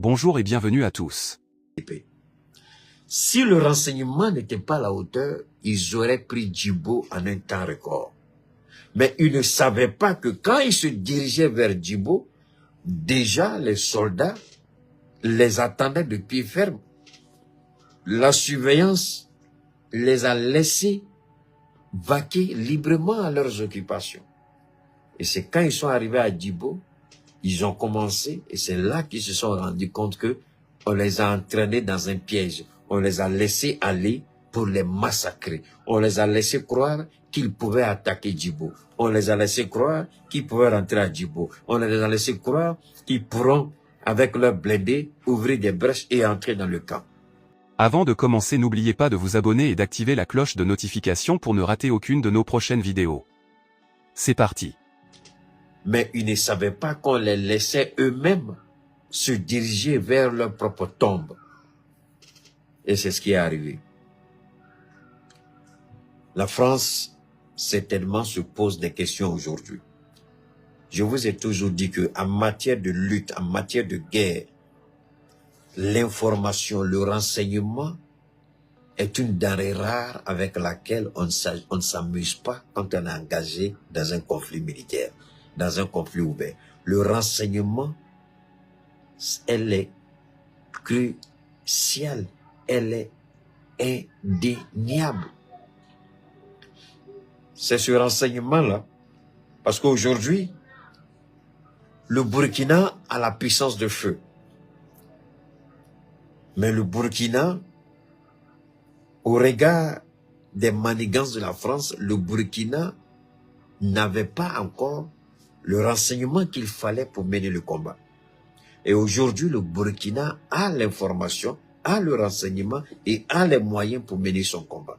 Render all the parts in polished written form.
Bonjour et bienvenue à tous. Si le renseignement n'était pas à la hauteur, ils auraient pris Djibo en un temps record. Mais ils ne savaient pas que quand ils se dirigeaient vers Djibo, déjà les soldats les attendaient de pied ferme. La surveillance les a laissés vaquer librement à leurs occupations. Et c'est quand ils sont arrivés à Djibo, ils ont commencé, et c'est là qu'ils se sont rendus compte que on les a entraînés dans un piège. On les a laissés aller pour les massacrer. On les a laissés croire qu'ils pouvaient attaquer Djibo. On les a laissés croire qu'ils pouvaient rentrer à Djibo. On les a laissés croire qu'ils pourront, avec leurs blindés, ouvrir des brèches et entrer dans le camp. Avant de commencer, n'oubliez pas de vous abonner et d'activer la cloche de notification pour ne rater aucune de nos prochaines vidéos. C'est parti. Mais ils ne savaient pas qu'on les laissait eux-mêmes se diriger vers leur propre tombe. Et c'est ce qui est arrivé. La France, certainement, se pose des questions aujourd'hui. Je vous ai toujours dit que en matière de lutte, en matière de guerre, l'information, le renseignement est une denrée rare avec laquelle on ne s'amuse pas quand on est engagé dans un conflit militaire, dans un conflit ouvert. Le renseignement, elle est cruciale, elle est indéniable. C'est ce renseignement-là, parce qu'aujourd'hui, le Burkina a la puissance de feu. Mais le Burkina, au regard des manigances de la France, le Burkina n'avait pas encore le renseignement qu'il fallait pour mener le combat. Et aujourd'hui, le Burkina a l'information, a le renseignement et a les moyens pour mener son combat.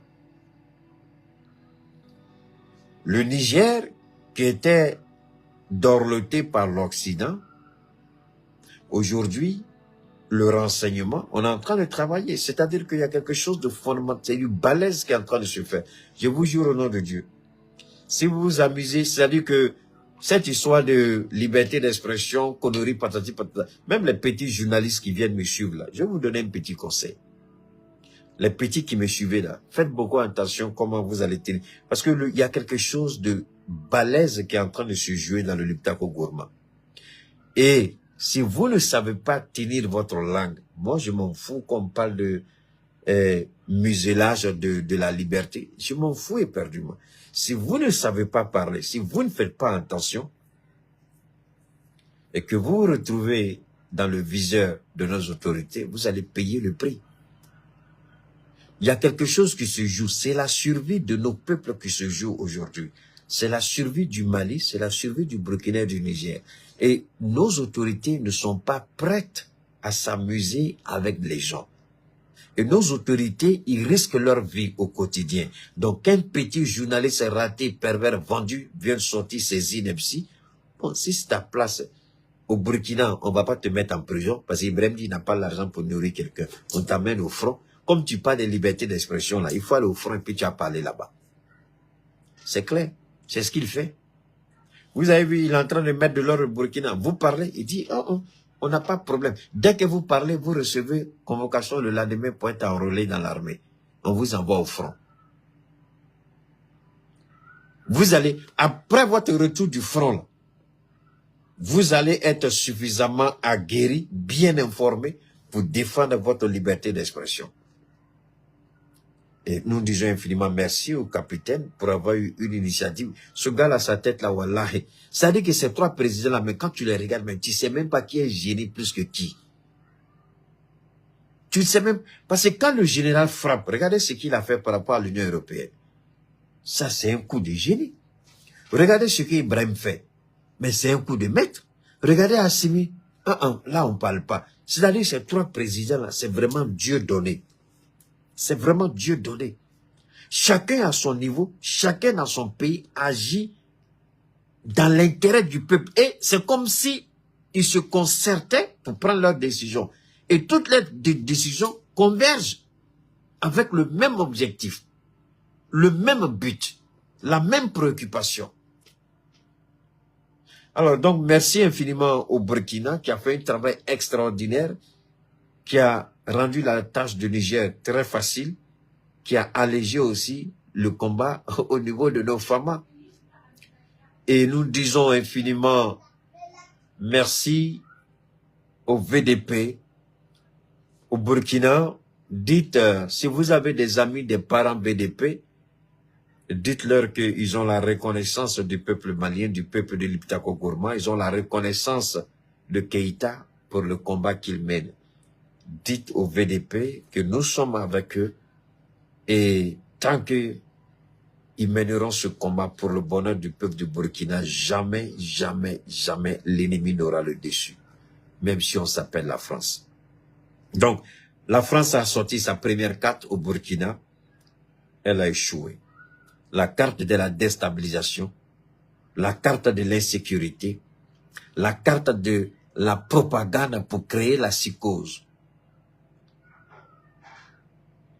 Le Niger, qui était dorloté par l'Occident, aujourd'hui, le renseignement, on est en train de travailler. C'est-à-dire qu'il y a quelque chose de fondamental, du balèze qui est en train de se faire. Je vous jure au nom de Dieu. Si vous vous amusez, c'est-à-dire que cette histoire de liberté d'expression, conneries, patati patata, même les petits journalistes qui viennent me suivre là, je vais vous donner un petit conseil. Les petits qui me suivent là, faites beaucoup attention comment vous allez tenir. Parce que il y a quelque chose de balèze qui est en train de se jouer dans le Liptako Gourma. Et si vous ne savez pas tenir votre langue, moi je m'en fous qu'on parle de muselage de la liberté. Je m'en fous éperdument. Si vous ne savez pas parler, si vous ne faites pas attention, et que vous vous retrouvez dans le viseur de nos autorités, vous allez payer le prix. Il y a quelque chose qui se joue, c'est la survie de nos peuples qui se joue aujourd'hui. C'est la survie du Mali, c'est la survie du Burkina et du Niger. Et nos autorités ne sont pas prêtes à s'amuser avec les gens. Et nos autorités, ils risquent leur vie au quotidien. Donc, un petit journaliste raté, pervers, vendu, vient sortir ses inepties. Bon, si c'est ta place au Burkina, on va pas te mettre en prison parce qu'Ibrahim dit n'a pas l'argent pour nourrir quelqu'un. On t'amène au front. Comme tu parles de liberté d'expression là, il faut aller au front et puis tu as parlé là-bas. C'est clair. C'est ce qu'il fait. Vous avez vu, il est en train de mettre de l'or au Burkina. Vous parlez, il dit, oh, on n'a pas de problème. Dès que vous parlez, vous recevez convocation le lendemain pour être enrôlé dans l'armée. On vous envoie au front. Vous allez, après votre retour du front, là, vous allez être suffisamment aguerri, bien informé pour défendre votre liberté d'expression. Et nous disons infiniment merci au capitaine pour avoir eu une initiative. Ce gars-là, sa tête là, wallahi. Ça dit que ces trois présidents-là, mais quand tu les regardes, même, tu ne sais même pas qui est génie plus que qui. Tu ne sais même... Parce que quand le général frappe, regardez ce qu'il a fait par rapport à l'Union européenne. Ça, c'est un coup de génie. Regardez ce qu'Ibrahim fait. Mais c'est un coup de maître. Regardez Assimi. Là, on ne parle pas. C'est-à-dire ces trois présidents-là, c'est vraiment Dieu donné. C'est vraiment Dieu donné. Chacun à son niveau, chacun dans son pays agit dans l'intérêt du peuple. Et c'est comme si ils se concertaient pour prendre leurs décisions. Et toutes les décisions convergent avec le même objectif, le même but, la même préoccupation. Alors, donc, merci infiniment au Burkina qui a fait un travail extraordinaire, qui a rendu la tâche du Niger très facile, qui a allégé aussi le combat au niveau de nos femmes. Et nous disons infiniment merci au VDP, au Burkina. Dites, si vous avez des amis, des parents VDP, dites-leur qu'ils ont la reconnaissance du peuple malien, du peuple de Liptako Gourma. Ils ont la reconnaissance de Keïta pour le combat qu'ils mènent. Dites au VDP que nous sommes avec eux et tant qu'ils mèneront ce combat pour le bonheur du peuple du Burkina, jamais, jamais, jamais l'ennemi n'aura le dessus, même si on s'appelle la France. Donc, la France a sorti sa première carte au Burkina, elle a échoué. La carte de la déstabilisation, la carte de l'insécurité, la carte de la propagande pour créer la psychose.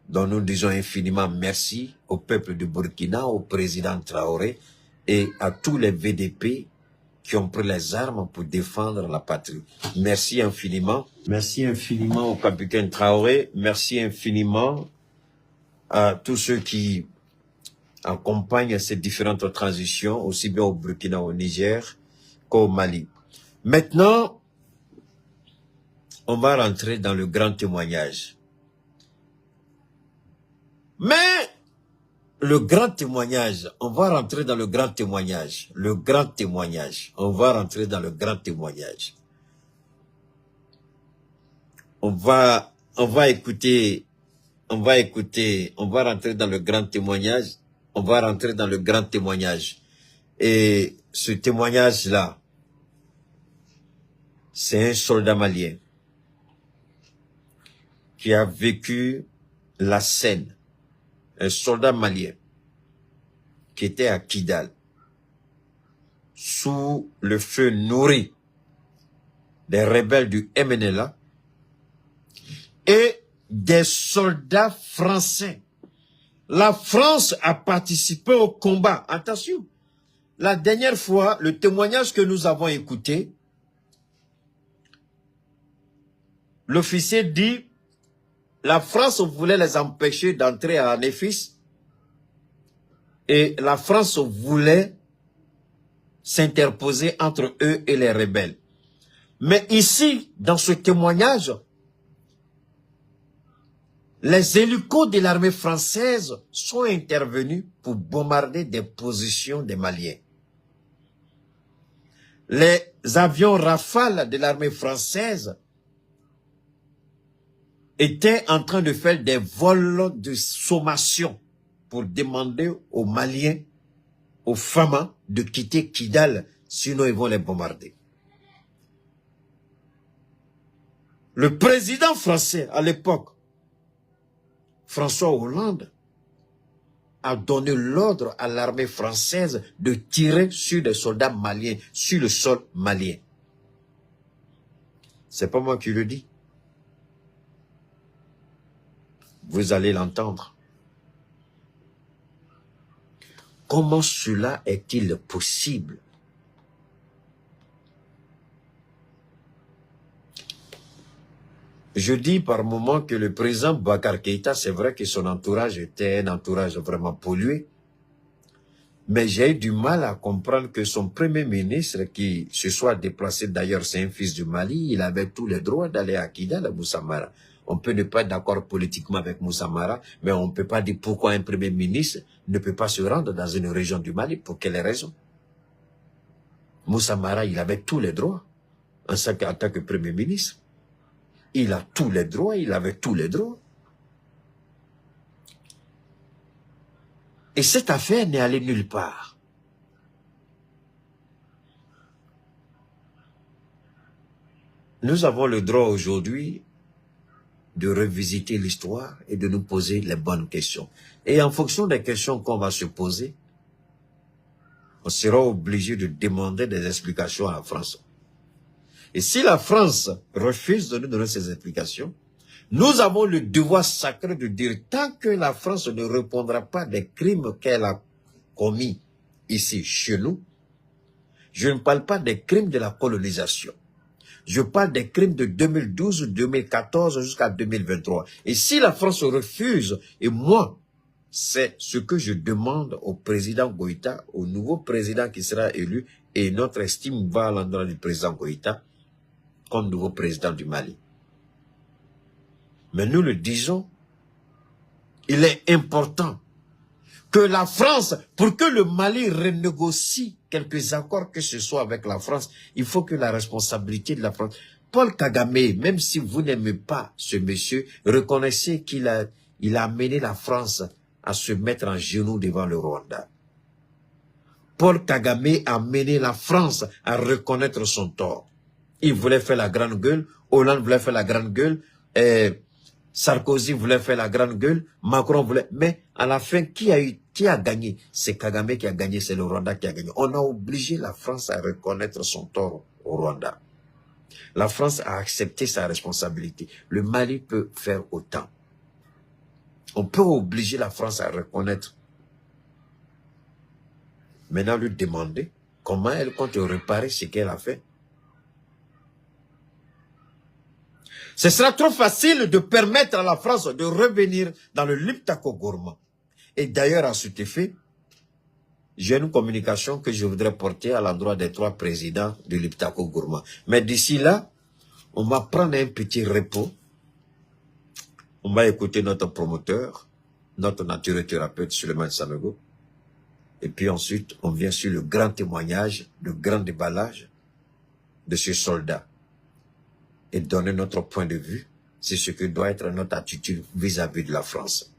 Donc nous disons infiniment merci au peuple du Burkina, au président Traoré et à tous les VDP qui ont pris les armes pour défendre la patrie. Merci infiniment. Merci infiniment au capitaine Traoré. Merci infiniment à tous ceux qui accompagnent ces différentes transitions, aussi bien au Burkina, au Niger qu'au Mali. Maintenant, on va rentrer dans le grand témoignage. Mais le grand témoignage, on va rentrer dans le grand témoignage. Le grand témoignage, on va rentrer dans le grand témoignage. On va écouter, on va rentrer dans le grand témoignage. On va rentrer dans le grand témoignage. Et ce témoignage-là, c'est un soldat malien qui a vécu la scène. Un soldat malien qui était à Kidal, sous le feu nourri des rebelles du MNLA et des soldats français. La France a participé au combat. Attention, la dernière fois, le témoignage que nous avons écouté, l'officier dit la France voulait les empêcher d'entrer en Néfis et la France voulait s'interposer entre eux et les rebelles. Mais ici, dans ce témoignage, les hélicos de l'armée française sont intervenus pour bombarder des positions des Maliens. Les avions Rafale de l'armée française étaient en train de faire des vols de sommation pour demander aux Maliens, aux femmes, de quitter Kidal, sinon ils vont les bombarder. Le président français, à l'époque, François Hollande, a donné l'ordre à l'armée française de tirer sur des soldats maliens, sur le sol malien. C'est pas moi qui le dis. Vous allez l'entendre. Comment cela est-il possible? Je dis par moment que le président Boubacar Keïta, c'est vrai que son entourage était un entourage vraiment pollué, mais j'ai eu du mal à comprendre que son premier ministre, qui se soit déplacé, d'ailleurs c'est un fils du Mali, il avait tous les droits d'aller à Kidal, à Moussa Mara. On peut ne pas être d'accord politiquement avec Moussa Mara, mais on ne peut pas dire pourquoi un premier ministre ne peut pas se rendre dans une région du Mali, pour quelle raison. Moussa Mara, il avait tous les droits en tant que premier ministre. Il a tous les droits, il avait tous les droits. Et cette affaire n'est allée nulle part. Nous avons le droit aujourd'hui de revisiter l'histoire et de nous poser les bonnes questions. Et en fonction des questions qu'on va se poser, on sera obligé de demander des explications à la France. Et si la France refuse de nous donner ces explications, nous avons le devoir sacré de dire, tant que la France ne répondra pas des crimes qu'elle a commis ici, chez nous, Je ne parle pas des crimes de la colonisation. Je parle des crimes de 2012, 2014 jusqu'à 2023. Et si la France refuse, et moi, c'est ce que je demande au président Goïta, au nouveau président qui sera élu, et notre estime va à l'endroit du président Goïta comme nouveau président du Mali. Mais nous le disons, il est important que la France, pour que le Mali renégocie quelques accords que ce soit avec la France, il faut que la responsabilité de la France... Paul Kagame, même si vous n'aimez pas ce monsieur, reconnaissez qu'il a amené la France à se mettre en genoux devant le Rwanda. Paul Kagame a amené la France à reconnaître son tort. Il voulait faire la grande gueule, Hollande voulait faire la grande gueule, Sarkozy voulait faire la grande gueule, Macron voulait... Mais à la fin, qui a gagné? C'est Kagame qui a gagné, c'est le Rwanda qui a gagné. On a obligé la France à reconnaître son tort au Rwanda. La France a accepté sa responsabilité. Le Mali peut faire autant. On peut obliger la France à reconnaître. Maintenant, lui demander comment elle compte réparer ce qu'elle a fait. Ce sera trop facile de permettre à la France de revenir dans le Liptako Gourma. Et d'ailleurs, à cet effet, j'ai une communication que je voudrais porter à l'endroit des 3 présidents de Liptako Gourma. Mais d'ici là, on va prendre un petit repos. On va écouter notre promoteur, notre naturothérapeute Souleymane Sanogo. Et puis ensuite, on vient sur le grand témoignage, le grand déballage de ce soldat. Et donner notre point de vue, c'est ce que doit être notre attitude vis-à-vis de la France.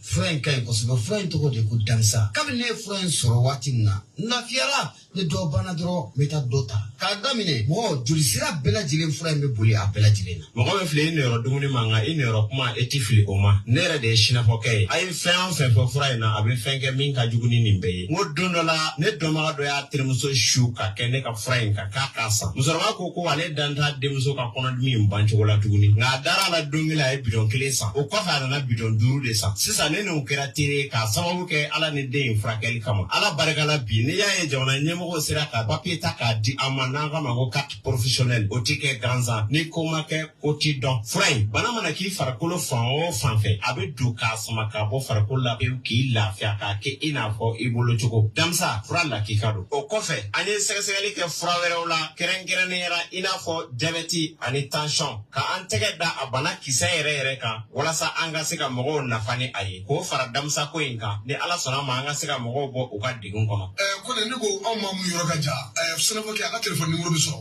Fura in ka ɲi kosɛbɛ. Fura in tɔgɔ de ko Damsa. Kabini ne ye fura in sɔrɔ waati min na, n lafiyara. Ne dɔ banna dɔrɔn, n bɛ taa dɔ ta. K'a daminɛ, mɔgɔ joli sira bɛɛ lajɛlen fura in bɛ boli a bɛɛ lajɛlen na. Mɔgɔ bɛ filɛ i niyɔrɔ dumuni ma nka i niyɔrɔ kuma e ti fili o ma. Ne yɛrɛ de ye sinafɔkɛ ye. A ye fɛn o fɛn fɔ fura in na, a bɛ fɛn kɛ min ka jugu ni nin bɛɛ ye. N ko don dɔ la, ne dɔnbaga dɔ y'a terimuso su ka kɛ ne ka fura in kan k'a k'a san. Musokɔrɔba ko ale dan t'a denmuso ka kɔnɔdimi in ban cogo la tuguni. Nka a dara a la don min a ye bidɔn 1 san. O kɔfɛ a nana bidɔn 5 de san. Sisan ne n'o kɛra teri k'a sababu kɛ Ala ni den in furakɛli kama. Ala barikala bi n'i y'a ye jamana ɲɛmɔgɔw sera ka papier ta k'a di an ma n'an k'a ma ko carte professionnelle o ti kɛ gansan ni ko ma kɛ ko ti dɔn. Fura in bana mana k'i farikolo fan o fan fɛ a bɛ don k'a sama ka bɔ farikolo la pewu k'i lafiya k'a kɛ i n'a fɔ i bolo cogo. Damsa fura lakika don. O kɔfɛ an ye sɛgɛsɛgɛli kɛ fura wɛrɛw la kɛrɛnkɛrɛnnenya la i n'a fɔ diabète ani tension ka an tɛgɛ da a bana kisɛ yɛrɛ kan walasa an ka se ka mɔgɔw nafa ni a ye. K'o fara Damsa ko in kan ni Ala sɔnna ma an ka se ka mɔgɔw bɔ u ka degun kɔnɔ. Ko ne ko anw ma mun yɔrɔ ka ja sɛnɛfɔkɛ a ka téléphone numéro bɛ sɔrɔ.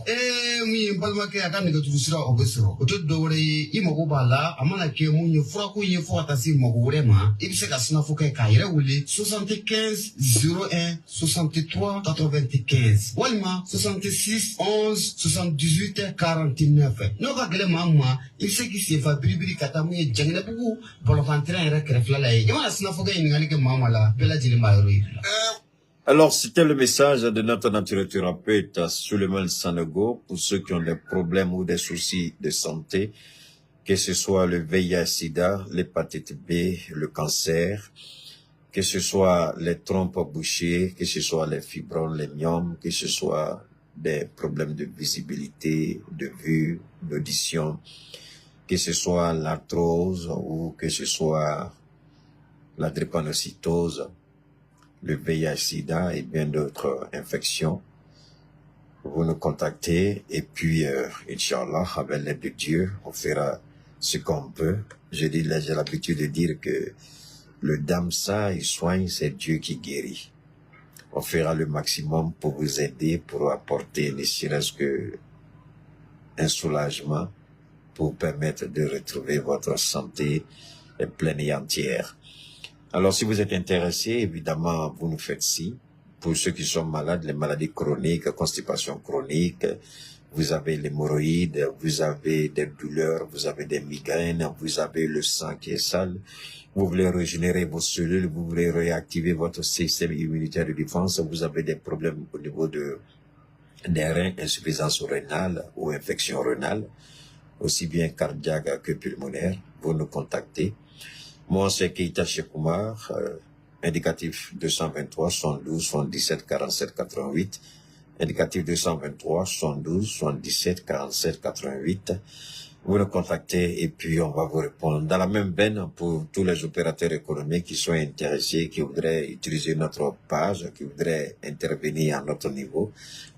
Mun ye balimakɛ a ka nɛgɛjuru sira o bɛ sɔrɔ. O tɛ dɔwɛrɛ ye i mago b'a la a mana kɛ mun ye furako ye fo ka taa se mago wɛrɛ ma i bɛ se ka sɛnɛfɔkɛ k'a yɛrɛ wele 75 01 63 95 walima 66 11 78 49 n'o ka gɛlɛn maa ma i bɛ se k'i senfa biribiri ka taa mun ye Janginɛbugu bɔlɔfantɛrɛn yɛrɛ kɛrɛfɛla la ye i mana sɛnɛfɔkɛ ɲininkali kɛ maa ma la bɛɛ lajɛlen b'a yɔrɔ yira la. Alors, c'était le message de notre naturothérapeute Souleymane Sanogo pour ceux qui ont des problèmes ou des soucis de santé, que ce soit le VIH-Sida, l'hépatite B, le cancer, que ce soit les trompes bouchées, que ce soit les fibromes, les myomes, que ce soit des problèmes de visibilité, de vue, d'audition, que ce soit l'arthrose ou que ce soit la drépanocytose, le VIH-Sida et bien d'autres infections. Vous nous contactez et puis, Inch'Allah, avec l'aide de Dieu, on fera ce qu'on peut. J'ai l'habitude de dire que le Damsa, il soigne, c'est Dieu qui guérit. On fera le maximum pour vous aider, pour apporter ne serait-ce que un soulagement pour permettre de retrouver votre santé pleine et entière. Alors, si vous êtes intéressé, évidemment, vous nous faites signe. Pour ceux qui sont malades, les maladies chroniques, constipation chronique, vous avez l'hémorroïde, vous avez des douleurs, vous avez des migraines, vous avez le sang qui est sale, vous voulez régénérer vos cellules, vous voulez réactiver votre système immunitaire de défense, vous avez des problèmes au niveau des reins, insuffisance rénale ou infection rénale, aussi bien cardiaque que pulmonaire, vous nous contactez. Moi, c'est Keita Chekoumar, indicatif 223 72 77 47 88, indicatif 223 72 77 47 88. Vous nous contactez et puis on va vous répondre. Dans la même veine, pour tous les opérateurs économiques qui sont intéressés, qui voudraient utiliser notre page, qui voudraient intervenir à notre niveau,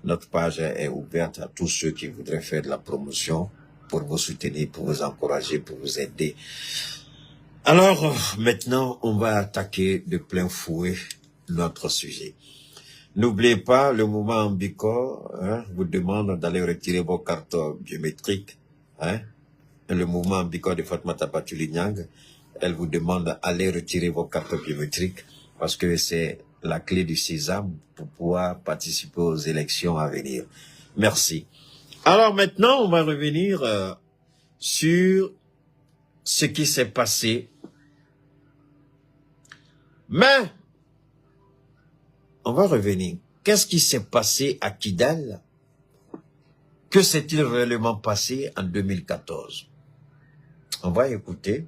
notre page est ouverte à tous ceux qui voudraient faire de la promotion pour vous soutenir, pour vous encourager, pour vous aider. Alors, maintenant, on va attaquer de plein fouet notre sujet. N'oubliez pas, le mouvement Ambicor vous demande d'aller retirer vos cartes biométriques. Le mouvement Ambicor de Fatmata Batulignang, elle vous demande d'aller retirer vos cartes biométriques parce que c'est la clé du sésame pour pouvoir participer aux élections à venir. Merci. Alors maintenant, on va revenir sur ce qui s'est passé. Mais, on va revenir. Qu'est-ce qui s'est passé à Kidal? Que s'est-il réellement passé en 2014? On va écouter.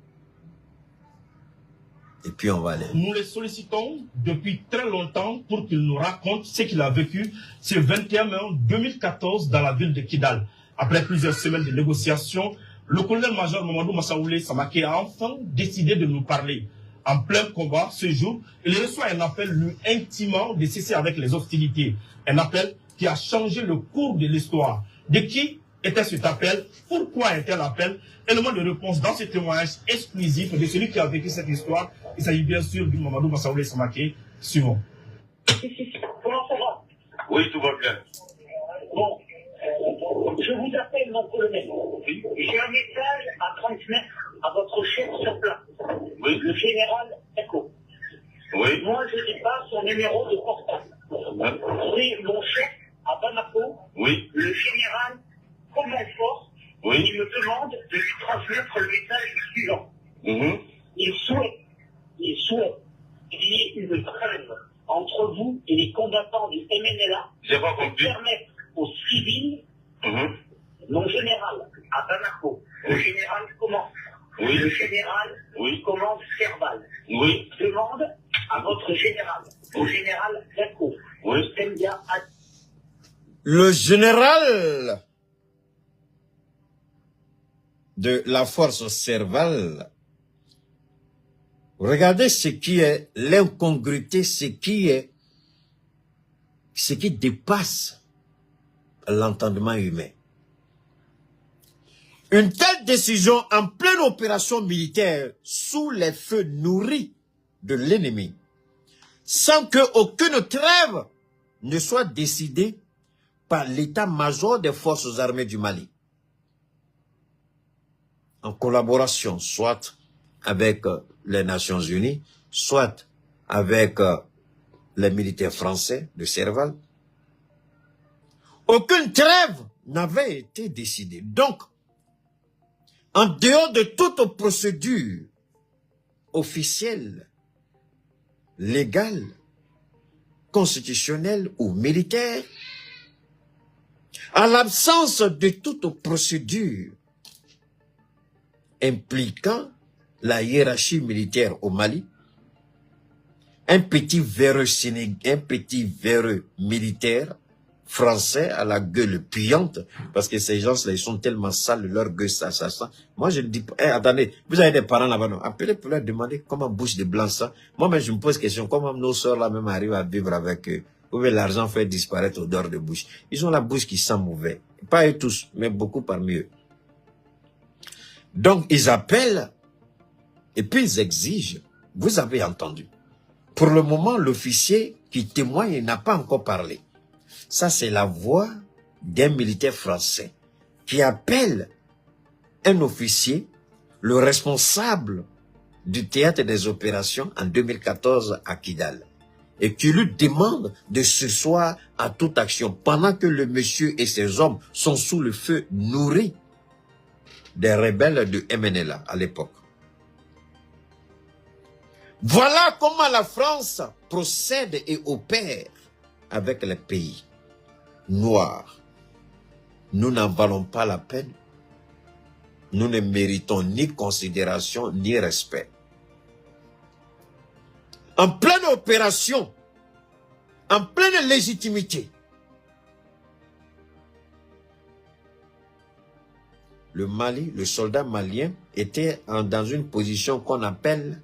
Et puis on va aller. Nous les sollicitons depuis très longtemps pour qu'il nous raconte ce qu'il a vécu ce 21 mai 2014 dans la ville de Kidal. Après plusieurs semaines de négociations, le colonel-major Mamadou Massaoulé Samake a enfin décidé de nous parler. En plein combat, ce jour, il reçoit un appel lui intimant de cesser avec les hostilités. Un appel qui a changé le cours de l'histoire. De qui était cet appel? Pourquoi était l'appel? Élément de réponse dans ce témoignage exclusif de celui qui a vécu cette histoire. Il s'agit bien sûr du Mamadou Massaoulé Samake. Suivant. Comment ça va? Oui, tout va bien. Bon, je vous appelle mon colonel. J'ai un message à transmettre à votre chef sur place, Oui. le général Echo. Oui. Moi, je n'ai pas son numéro de portable. C'est mon chef à Bamako, Oui. le général Comonfort, Oui. qui me demande de lui transmettre le message suivant. Mhm. Il souhaite qu'il y ait une trêve entre vous et les combattants du MNLA J'ai pas pour compris. permettre aux civils, Mhm. mon général à Bamako, le général commande, Oui. le général Oui. commande Serval, Oui. demande à votre général, au général Zako, Oui. Sembia Le général de la force Serval, regardez ce qui est l'incongruité, ce qui dépasse l'entendement humain. Une telle décision en pleine opération militaire sous les feux nourris de l'ennemi, sans qu'aucune trêve ne soit décidée par l'état-major des forces armées du Mali, en collaboration soit avec les Nations Unies, soit avec les militaires français de Serval. Aucune trêve n'avait été décidée. Donc, en dehors de toute procédure officielle, légale, constitutionnelle ou militaire, en l'absence de toute procédure impliquant la hiérarchie militaire au Mali, un petit véreux militaire français à la gueule puante, parce que ces gens-là, ils sont tellement sales, leur gueule, ça. Moi, je ne dis pas, attendez, vous avez des parents là-bas, non? Appelez pour leur demander comment bouche de blanc ça. Moi-même, je me pose question, comment nos sœurs là-même arrivent à vivre avec eux? Où l'argent fait disparaître odeur de bouche? Ils ont la bouche qui sent mauvais. Pas eux tous, mais beaucoup parmi eux. Donc, ils appellent, et puis ils exigent. Vous avez entendu. Pour le moment, l'officier qui témoigne n'a pas encore parlé. Ça, c'est la voix d'un militaire français qui appelle un officier, le responsable du théâtre des opérations en 2014 à Kidal. et qui lui demande de s'asseoir à toute action pendant que le monsieur et ses hommes sont sous le feu nourri des rebelles de MNLA à l'époque. Voilà comment la France procède et opère avec les pays noirs. Nous n'en valons pas la peine. Nous ne méritons ni considération ni respect. En pleine opération, en pleine légitimité, le Mali, le soldat malien, était dans une position qu'on appelle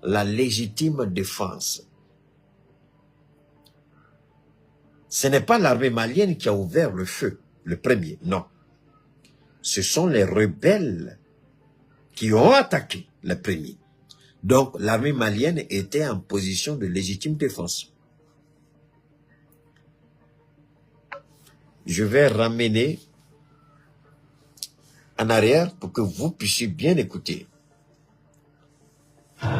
la légitime défense. Ce n'est pas l'armée malienne qui a ouvert le feu, le premier, non. Ce sont les rebelles qui ont attaqué le premier. Donc, l'armée malienne était en position de légitime défense. Je vais ramener en arrière pour que vous puissiez bien écouter.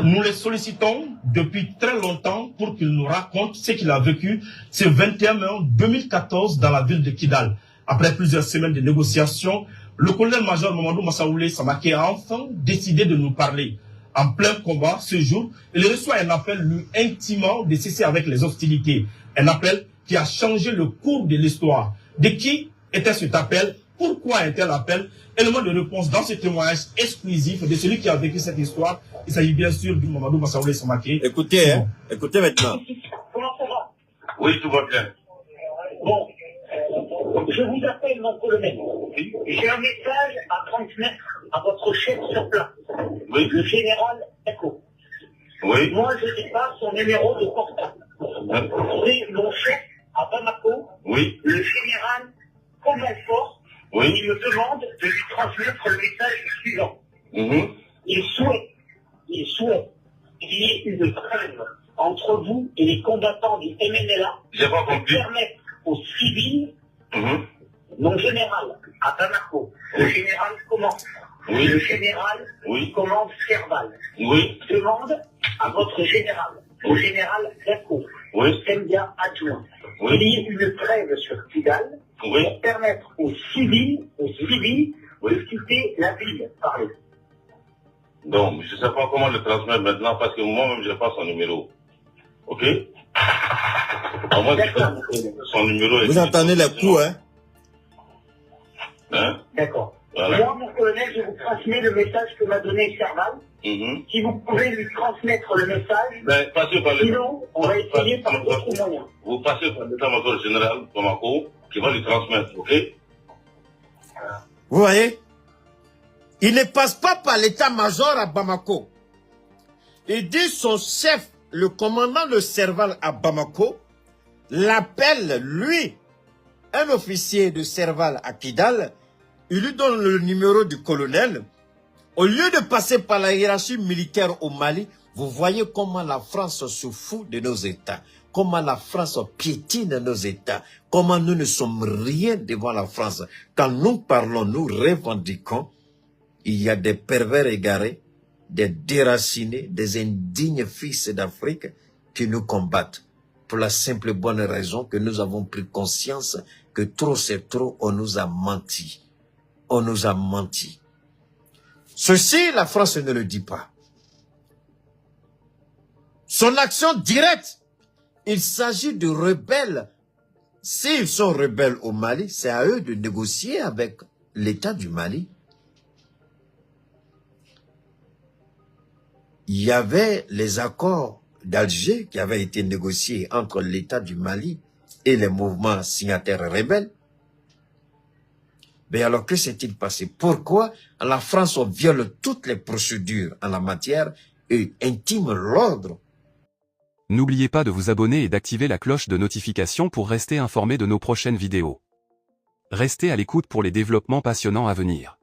Nous les sollicitons depuis très longtemps pour qu'il nous raconte ce qu'il a vécu ce 21 mai 2014 dans la ville de Kidal. Après plusieurs semaines de négociations, le colonel-major Mamadou Massaoulé Samaké a enfin décidé de nous parler. En plein combat ce jour, il reçoit un appel lui intimant de cesser avec les hostilités. Un appel qui a changé le cours de l'histoire. De qui était cet appel? Pourquoi un tel appel? Élément de réponse dans ce témoignage exclusif de celui qui a vécu cette histoire. Il s'agit bien sûr du Mamadou Massaoulé Samaké. Écoutez, hein, écoutez maintenant. Comment ça va? Oui, tout va bien. Bon, je vous appelle mon colonel. J'ai un message à transmettre à votre chef sur place, Oui. le général Echo. Oui. Moi, je n'ai pas son numéro de portable. Hein? C'est mon chef à Bamako, Oui. le général Comonfort, Oui. qui me demande de lui transmettre le message suivant. Mhm. Il souhaite qu'il y ait une trêve entre vous et les combattants du MNLA J'ai pas pour compris. permettre aux civils, Mhm. mon général à Bamako, le général commande, Oui. le général Oui. commande Serval, Oui. demande à votre général, au général Dako, Oui. Sendia adjoint, Oui. qu'il y ait une trêve sur Kidal Oui. pour permettre aux civils de quitter la ville. Parlez. Donc, je ne sais pas comment le transmettre maintenant parce que moi-même, je n'ai pas son numéro. Ok? À moi, D'accord. son numéro est... Vous entendez les coups, hein? Hein? D'accord. Voilà. Moi, mon colonel, je vous transmets le message que m'a donné Serval. Mhm. Si vous pouvez lui transmettre le message, Ben, passez par le... sinon, on va essayer par d'autres moyens. Vous passez par l'état-major général Bamako qui va lui transmettre, ok? Vous voyez? Il ne passe pas par l'état-major à Bamako. Il dit son chef, le commandant de Serval à Bamako, l'appelle, lui, un officier de Serval à Kidal, il lui donne le numéro du colonel. Au lieu de passer par la hiérarchie militaire au Mali, vous voyez comment la France se fout de nos États, comment la France piétine nos États, comment nous ne sommes rien devant la France. Quand nous parlons, nous revendiquons, il y a des pervers égarés, des déracinés, des indignes fils d'Afrique qui nous combattent. Pour la simple bonne raison que nous avons pris conscience que trop c'est trop, on nous a menti. On nous a menti. Ceci, la France ne le dit pas. Son action directe, il s'agit de rebelles. S'ils sont rebelles au Mali, c'est à eux de négocier avec l'État du Mali. Il y avait les accords d'Alger qui avaient été négociés entre l'État du Mali et les mouvements signataires rebelles. Mais alors, que s'est-il passé? Pourquoi la France viole toutes les procédures en la matière et intime l'ordre? N'oubliez pas de vous abonner et d'activer la cloche de notification pour rester informé de nos prochaines vidéos. Restez à l'écoute pour les développements passionnants à venir.